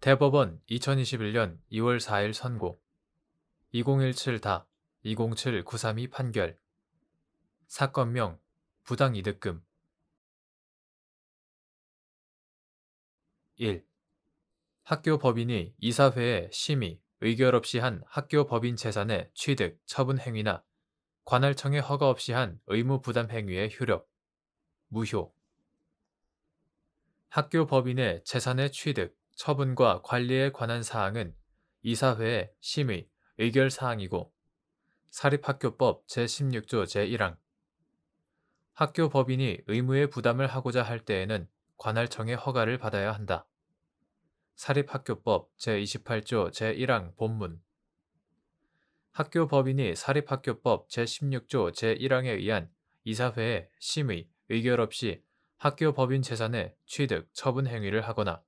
대법원 2021년 2월 4일 선고 2017-2007-9332 판결 사건명 부당이득금 1. 학교 법인이 이사회에 심의, 의결 없이 한 학교 법인 재산의 취득, 처분 행위나 관할청의 허가 없이 한 의무 부담 행위의 효력, 무효. 학교 법인의 재산의 취득, 처분과 관리에 관한 사항은 이사회의 심의, 의결 사항이고 사립학교법 제16조 제1항 학교 법인이 의무의 부담을 하고자 할 때에는 관할청의 허가를 받아야 한다. 사립학교법 제28조 제1항 본문 학교 법인이 사립학교법 제16조 제1항에 의한 이사회의 심의, 의결 없이 학교 법인 재산의 취득, 처분 행위를 하거나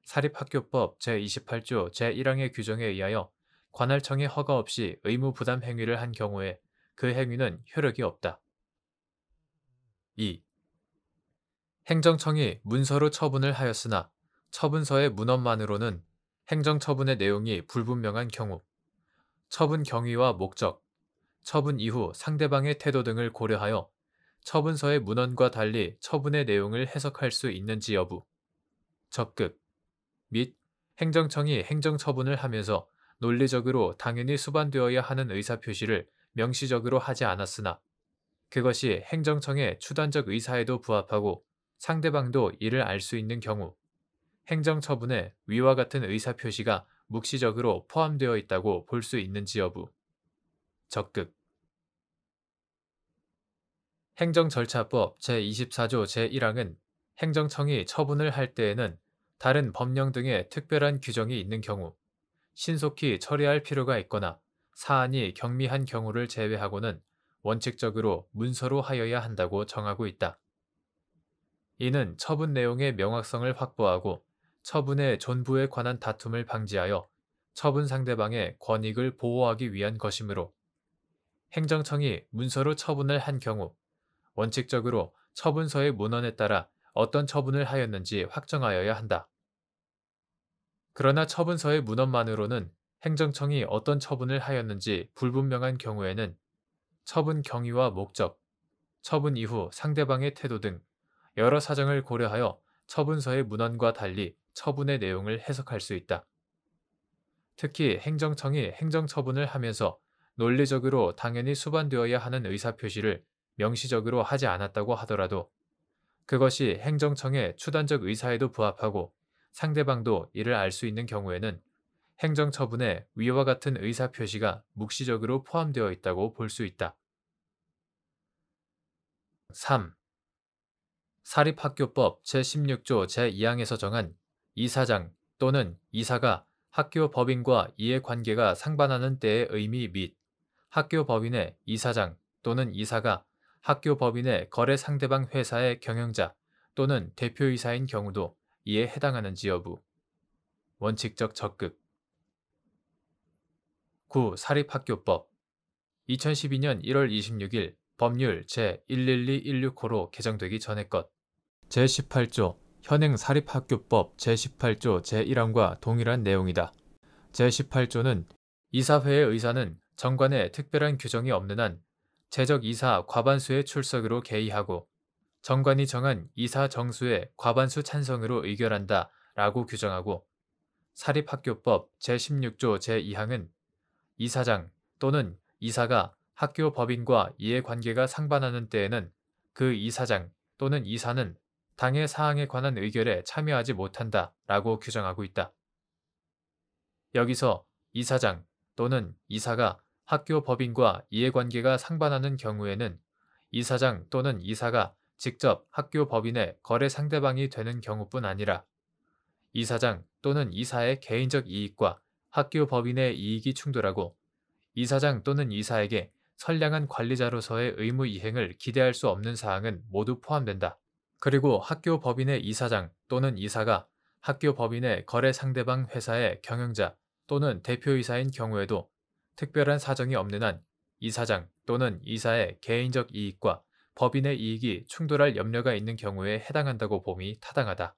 사립학교법 제28조 제1항의 규정에 의하여 관할청의 허가 없이 의무 부담 행위를 한 경우에 그 행위는 효력이 없다. 2. 행정청이 문서로 처분을 하였으나 처분서의 문헌만으로는 행정처분의 내용이 불분명한 경우 처분 경위와 목적, 처분 이후 상대방의 태도 등을 고려하여 처분서의 문헌과 달리 처분의 내용을 해석할 수 있는지 여부, 적극 및 행정청이 행정처분을 하면서 논리적으로 당연히 수반되어야 하는 의사표시를 명시적으로 하지 않았으나 그것이 행정청의 추단적 의사에도 부합하고 상대방도 이를 알 수 있는 경우 행정처분에 위와 같은 의사표시가 묵시적으로 포함되어 있다고 볼 수 있는지 여부, 적극 행정절차법 제24조 제1항은 행정청이 처분을 할 때에는 다른 법령 등의 특별한 규정이 있는 경우 신속히 처리할 필요가 있거나 사안이 경미한 경우를 제외하고는 원칙적으로 문서로 하여야 한다고 정하고 있다. 이는 처분 내용의 명확성을 확보하고 처분의 존부에 관한 다툼을 방지하여 처분 상대방의 권익을 보호하기 위한 것이므로 행정청이 문서로 처분을 한 경우 원칙적으로 처분서의 문헌에 따라 어떤 처분을 하였는지 확정하여야 한다. 그러나 처분서의 문헌만으로는 행정청이 어떤 처분을 하였는지 불분명한 경우에는 처분 경위와 목적, 처분 이후 상대방의 태도 등 여러 사정을 고려하여 처분서의 문헌과 달리 처분의 내용을 해석할 수 있다. 특히 행정청이 행정처분을 하면서 논리적으로 당연히 수반되어야 하는 의사표시를 명시적으로 하지 않았다고 하더라도 그것이 행정청의 추단적 의사에도 부합하고 상대방도 이를 알 수 있는 경우에는 행정처분에 위와 같은 의사표시가 묵시적으로 포함되어 있다고 볼 수 있다. 3. 사립학교법 제16조 제2항에서 정한 이사장 또는 이사가 학교 법인과 이해관계가 상반하는 때의 의미 및 학교 법인의 이사장 또는 이사가 학교 법인의 거래 상대방 회사의 경영자 또는 대표이사인 경우도 이에 해당하는지 여부, 원칙적 적극 9. 사립학교법 2012년 1월 26일 법률 제11216호로 개정되기 전의 것 제18조 현행 사립학교법 제18조 제1항과 동일한 내용이다. 제18조는 이사회의 의사는 정관에 특별한 규정이 없는 한 재적 이사 과반수의 출석으로 개의하고 정관이 정한 이사 정수의 과반수 찬성으로 의결한다 라고 규정하고 사립학교법 제16조 제2항은 이사장 또는 이사가 학교 법인과 이해관계가 상반하는 때에는 그 이사장 또는 이사는 당의 사항에 관한 의결에 참여하지 못한다 라고 규정하고 있다. 여기서 이사장 또는 이사가 학교 법인과 이해관계가 상반하는 경우에는 이사장 또는 이사가 직접 학교 법인의 거래 상대방이 되는 경우뿐 아니라 이사장 또는 이사의 개인적 이익과 학교 법인의 이익이 충돌하고 이사장 또는 이사에게 선량한 관리자로서의 의무 이행을 기대할 수 없는 사항은 모두 포함된다. 그리고 학교 법인의 이사장 또는 이사가 학교 법인의 거래 상대방 회사의 경영자 또는 대표이사인 경우에도 특별한 사정이 없는 한 이사장 또는 이사의 개인적 이익과 법인의 이익이 충돌할 염려가 있는 경우에 해당한다고 봄이 타당하다.